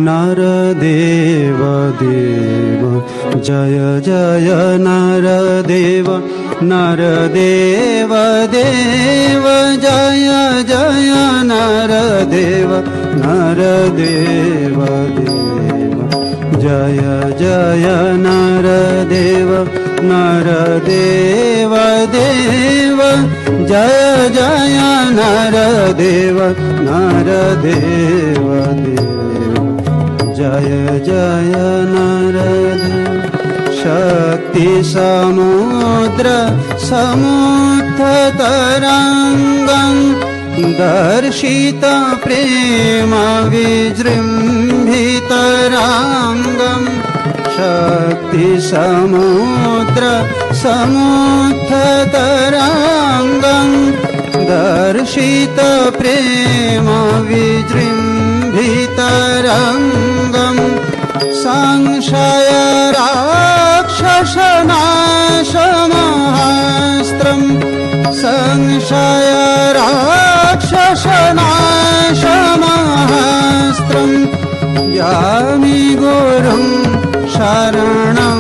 नरदेव देव जय जय नरदेव नरदेव देव जय जय नरदेव नरदेव देव जय जय नरदेव नरदेव देव जय जय नरदेव नरदेव देव जय जय नरदेव शक्ति समुद्र समुत्थतरङ्गं दर्शित प्रेम विजृम्भितराङ्गं शक्ति समुद्र समुत्थतरङ्गं दर्शित प्रेम विजृम्भितरङ्गं संशय राक्षसनाशमहास्त्रं संशय राक्षसनाशमहास्त्रं यामि गुरुं शरणं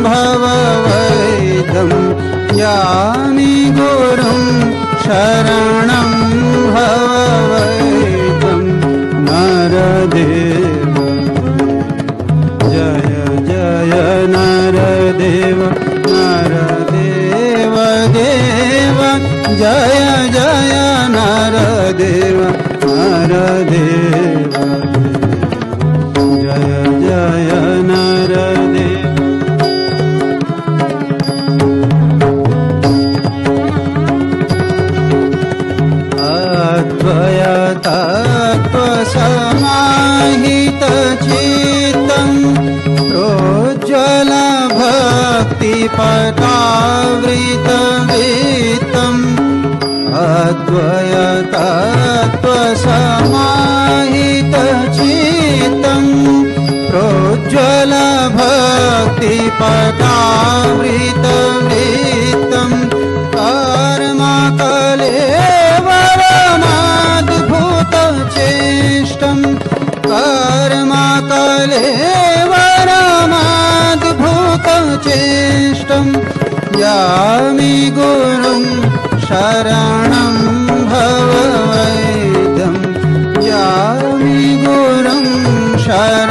भववैद्यं यामि गुरुं शरणं भववैद्यं नरदेव जय जय नरदेव नरदेव देव जय जय नरदेव नरदेव जय जय नरदेव अद्वयतत्त्वसमाहितचित्तं प्रोज्ज्वल भक्तिपटावृतवित्तम् अद्वयतत्त्वसमाहितचित्तं प्रोज्ज्वल भक्तिपटावृतवित्तम् कर्मकलेवरमद्भुतचेष्टं कर्मकलेवरमद्भुतचेष्टं यामि गुरुं शरणं भववैद्यं यामि गुरुं शरणं